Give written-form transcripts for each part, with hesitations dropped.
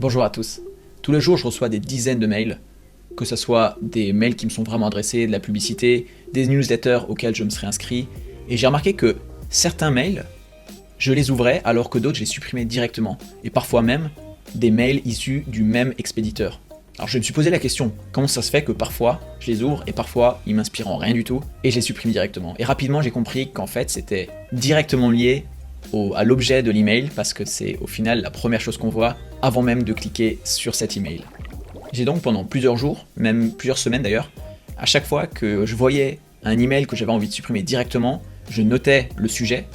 Bonjour à tous. Tous les jours, je reçois des dizaines de mails, que ce soit des mails qui me sont vraiment adressés, de la publicité, des newsletters auxquels je me serais inscrit, et j'ai remarqué que certains mails, je les ouvrais alors que d'autres, je les supprimais directement, et parfois même des mails issus du même expéditeur. Alors je me suis posé la question, comment ça se fait que parfois je les ouvre et parfois ils m'inspirent en rien du tout et je les supprime directement. Et rapidement j'ai compris qu'en fait c'était directement lié à l'objet de l'email parce que c'est au final la première chose qu'on voit avant même de cliquer sur cet email. J'ai donc pendant plusieurs jours, même plusieurs semaines d'ailleurs, à chaque fois que je voyais un email que j'avais envie de supprimer directement, je notais le sujet,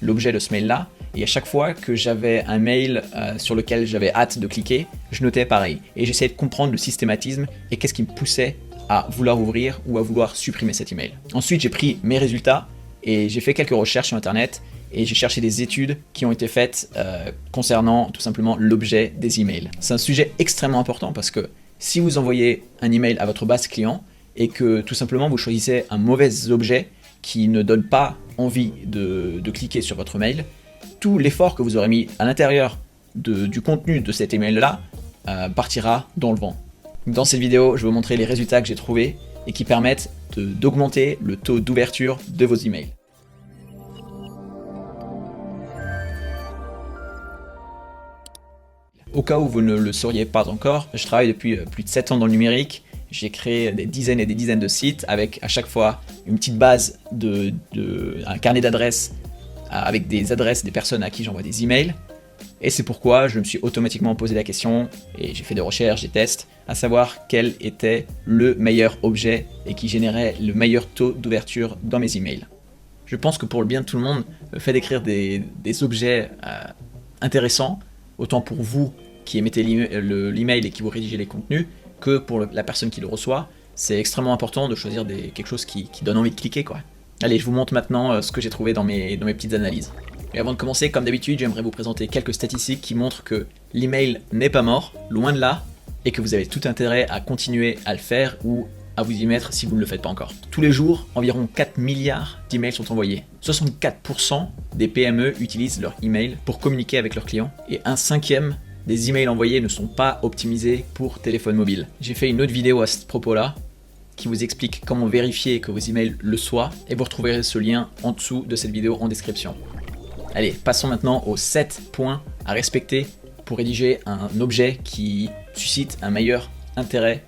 l'objet de ce mail là, et à chaque fois que j'avais un mail sur lequel j'avais hâte de cliquer, je notais pareil. Et j'essayais de comprendre le systématisme et qu'est-ce qui me poussait à vouloir ouvrir ou à vouloir supprimer cet email. Ensuite, j'ai pris mes résultats et j'ai fait quelques recherches sur internet et j'ai cherché des études qui ont été faites concernant tout simplement l'objet des emails. C'est un sujet extrêmement important parce que si vous envoyez un email à votre base client et que tout simplement vous choisissez un mauvais objet qui ne donne pas envie de cliquer sur votre mail, tout l'effort que vous aurez mis à l'intérieur du contenu de cet email-là partira dans le vent. Dans cette vidéo, je vais vous montrer les résultats que j'ai trouvés et qui permettent d'augmenter le taux d'ouverture de vos emails. Au cas où vous ne le sauriez pas encore, je travaille depuis plus de 7 ans dans le numérique. J'ai créé des dizaines et des dizaines de sites avec à chaque fois une petite base, un carnet d'adresses avec des adresses des personnes à qui j'envoie des emails. Et c'est pourquoi je me suis automatiquement posé la question, et j'ai fait des recherches, des tests, à savoir quel était le meilleur objet et qui générait le meilleur taux d'ouverture dans mes emails. Je pense que pour le bien de tout le monde, le fait d'écrire des objets intéressants, autant pour vous qui émettez l'email et qui vous rédigez les contenus, que pour la personne qui le reçoit, c'est extrêmement important de choisir quelque chose qui donne envie de cliquer, quoi. Allez, je vous montre maintenant ce que j'ai trouvé dans mes petites analyses. Et avant de commencer, comme d'habitude, j'aimerais vous présenter quelques statistiques qui montrent que l'email n'est pas mort, loin de là, et que vous avez tout intérêt à continuer à le faire ou à vous y mettre si vous ne le faites pas encore. Tous les jours, environ 4 milliards d'emails sont envoyés. 64% des PME utilisent leur email pour communiquer avec leurs clients, et un cinquième des emails envoyés ne sont pas optimisés pour téléphone mobile. J'ai fait une autre vidéo à ce propos-là, qui vous explique comment vérifier que vos emails le soient, et vous retrouverez ce lien en dessous de cette vidéo en description. Allez, passons maintenant aux 7 points à respecter pour rédiger un objet qui suscite un meilleur intérêt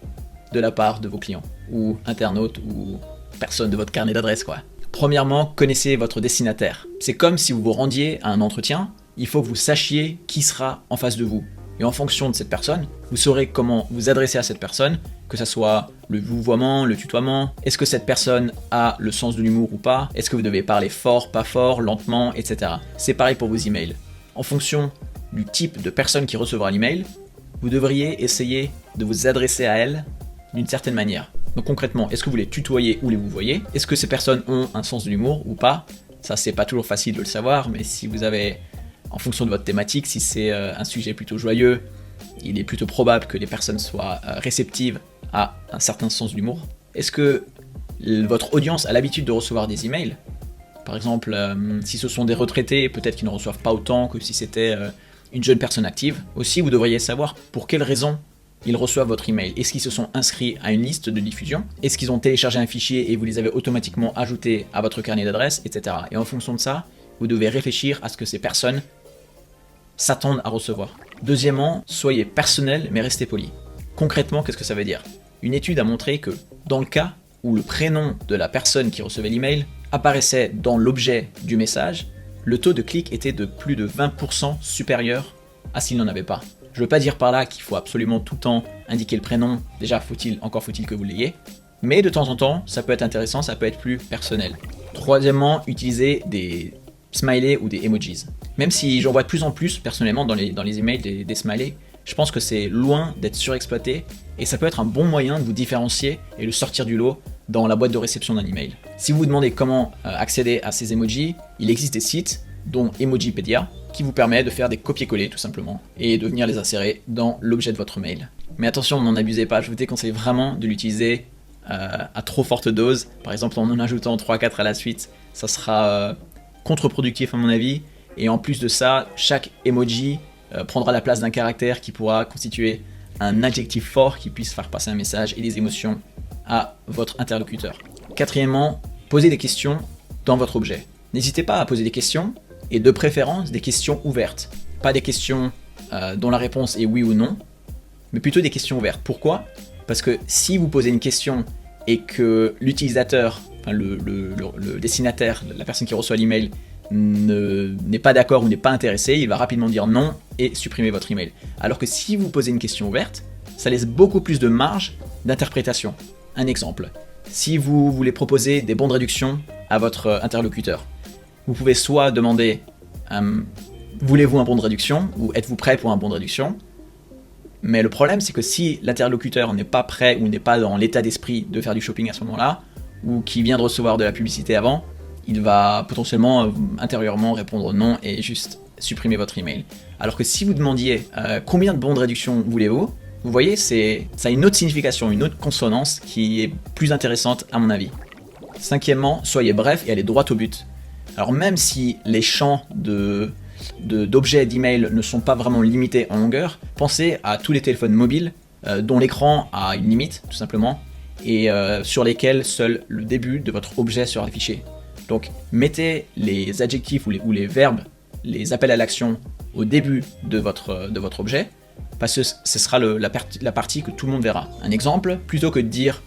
de la part de vos clients, ou internautes, ou personnes de votre carnet d'adresses, quoi. Premièrement, connaissez votre destinataire. C'est comme si vous vous rendiez à un entretien, il faut que vous sachiez qui sera en face de vous. Et en fonction de cette personne, vous saurez comment vous adresser à cette personne, que ce soit le vouvoiement, le tutoiement, est-ce que cette personne a le sens de l'humour ou pas, est-ce que vous devez parler fort, pas fort, lentement, etc. C'est pareil pour vos emails. En fonction du type de personne qui recevra l'email, vous devriez essayer de vous adresser à elle d'une certaine manière. Donc concrètement, est-ce que vous les tutoyez ou les vouvoyez? Est-ce que ces personnes ont un sens de l'humour ou pas? Ça, c'est pas toujours facile de le savoir, mais si vous avez, en fonction de votre thématique, si c'est un sujet plutôt joyeux, il est plutôt probable que les personnes soient réceptives à un certain sens de l'humour. Est-ce que votre audience a l'habitude de recevoir des emails? Par exemple, si ce sont des retraités, peut-être qu'ils ne reçoivent pas autant que si c'était une jeune personne active. Aussi, vous devriez savoir pour quelles raisons ils reçoivent votre email. Est-ce qu'ils se sont inscrits à une liste de diffusion? Est-ce qu'ils ont téléchargé un fichier et vous les avez automatiquement ajoutés à votre carnet d'adresses, etc. Et en fonction de ça, vous devez réfléchir à ce que ces personnes s'attendent à recevoir. Deuxièmement, soyez personnel mais restez poli. Concrètement, qu'est-ce que ça veut dire? Une étude a montré que dans le cas où le prénom de la personne qui recevait l'email apparaissait dans l'objet du message, le taux de clic était de plus de 20% supérieur à s'il n'en avait pas. Je ne veux pas dire par là qu'il faut absolument tout le temps indiquer le prénom, déjà encore faut-il que vous l'ayez, mais de temps en temps, ça peut être intéressant, ça peut être plus personnel. Troisièmement, utilisez des smileys ou des emojis. Même si j'en vois de plus en plus personnellement dans les emails des smileys, je pense que c'est loin d'être surexploité et ça peut être un bon moyen de vous différencier et de sortir du lot dans la boîte de réception d'un email. Si vous vous demandez comment accéder à ces emojis, il existe des sites dont Emojipedia qui vous permet de faire des copier-coller tout simplement et de venir les insérer dans l'objet de votre mail. Mais attention, n'en abusez pas, je vous déconseille vraiment de l'utiliser à trop forte dose. Par exemple, en ajoutant 3-4 à la suite, ça sera contre-productif à mon avis. Et en plus de ça, chaque emoji prendra la place d'un caractère qui pourra constituer un adjectif fort qui puisse faire passer un message et des émotions à votre interlocuteur. Quatrièmement, posez des questions dans votre objet. N'hésitez pas à poser des questions, et de préférence des questions ouvertes. Pas des questions dont la réponse est oui ou non, mais plutôt des questions ouvertes. Pourquoi ? Parce que si vous posez une question et que l'utilisateur, enfin le destinataire, la personne qui reçoit l'email, n'est pas d'accord ou n'est pas intéressé, il va rapidement dire non et supprimer votre email. Alors que si vous posez une question ouverte, ça laisse beaucoup plus de marge d'interprétation. Un exemple, si vous voulez proposer des bons de réduction à votre interlocuteur, vous pouvez soit demander voulez-vous un bon de réduction ou êtes-vous prêt pour un bon de réduction. Mais le problème, c'est que si l'interlocuteur n'est pas prêt ou n'est pas dans l'état d'esprit de faire du shopping à ce moment-là, ou qui vient de recevoir de la publicité avant, il va potentiellement intérieurement répondre non et juste supprimer votre email. Alors que si vous demandiez combien de bons de réduction voulez-vous, vous voyez, ça a une autre signification, une autre consonance qui est plus intéressante à mon avis. Cinquièmement, soyez bref et allez droit au but. Alors même si les champs d'objets d'email ne sont pas vraiment limités en longueur, pensez à tous les téléphones mobiles dont l'écran a une limite, tout simplement, et sur lesquels seul le début de votre objet sera affiché. Donc mettez les adjectifs ou les verbes, les appels à l'action au début de votre objet, parce que ce sera la partie que tout le monde verra. Un exemple, plutôt que de dire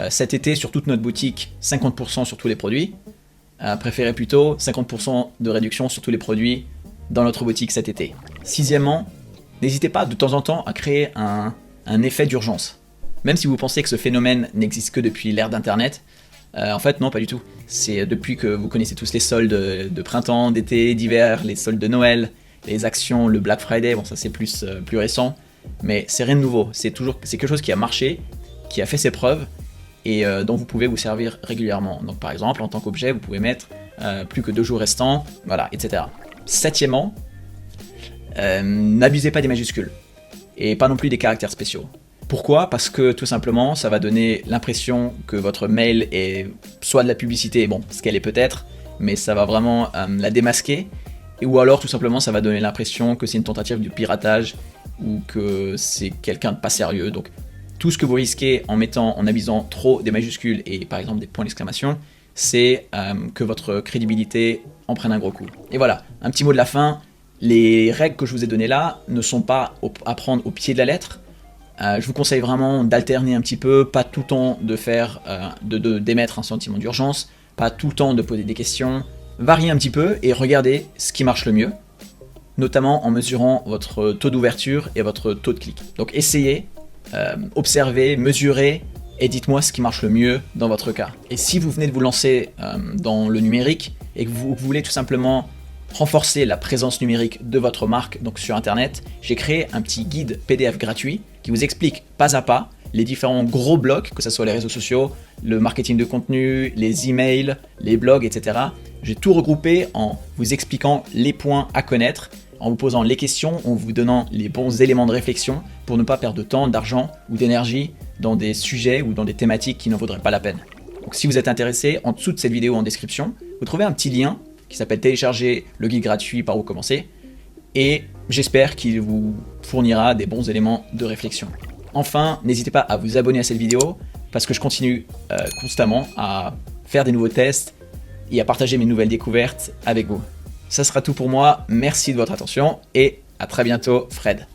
cet été sur toute notre boutique 50% sur tous les produits, préférez plutôt 50% de réduction sur tous les produits dans notre boutique cet été. Sixièmement, n'hésitez pas de temps en temps à créer un effet d'urgence. Même si vous pensez que ce phénomène n'existe que depuis l'ère d'Internet, en fait non, pas du tout. C'est depuis que vous connaissez tous les soldes de printemps, d'été, d'hiver, les soldes de Noël, les actions, le Black Friday, bon ça c'est plus récent, mais c'est rien de nouveau. C'est quelque chose qui a marché, qui a fait ses preuves, et dont vous pouvez vous servir régulièrement. Donc par exemple, en tant qu'objet, vous pouvez mettre plus que 2 jours restants, voilà, etc. Septièmement, n'abusez pas des majuscules, et pas non plus des caractères spéciaux. Pourquoi ? Parce que tout simplement, ça va donner l'impression que votre mail est soit de la publicité, bon, ce qu'elle est peut-être, mais ça va vraiment la démasquer, ou alors tout simplement, ça va donner l'impression que c'est une tentative de piratage, ou que c'est quelqu'un de pas sérieux. Donc tout ce que vous risquez en abusant trop des majuscules et par exemple des points d'exclamation, c'est que votre crédibilité en prenne un gros coup. Et voilà, un petit mot de la fin, les règles que je vous ai données là ne sont pas à prendre au pied de la lettre. Je vous conseille vraiment d'alterner un petit peu, pas tout le temps d'émettre un sentiment d'urgence, pas tout le temps de poser des questions, variez un petit peu et regardez ce qui marche le mieux, notamment en mesurant votre taux d'ouverture et votre taux de clic. Donc essayez, observez, mesurez et dites-moi ce qui marche le mieux dans votre cas. Et si vous venez de vous lancer dans le numérique et que vous voulez tout simplement renforcer la présence numérique de votre marque donc sur internet, j'ai créé un petit guide PDF gratuit qui vous explique pas à pas les différents gros blocs, que ce soit les réseaux sociaux, le marketing de contenu, les emails, les blogs, etc. J'ai tout regroupé en vous expliquant les points à connaître, en vous posant les questions, en vous donnant les bons éléments de réflexion pour ne pas perdre de temps, d'argent ou d'énergie dans des sujets ou dans des thématiques qui n'en vaudraient pas la peine. Donc si vous êtes intéressé, en dessous de cette vidéo en description, vous trouvez un petit lien qui s'appelle télécharger le guide gratuit par où commencer, et j'espère qu'il vous fournira des bons éléments de réflexion. Enfin, n'hésitez pas à vous abonner à cette vidéo parce que je continue constamment à faire des nouveaux tests et à partager mes nouvelles découvertes avec vous. Ça sera tout pour moi, merci de votre attention et à très bientôt, Fred.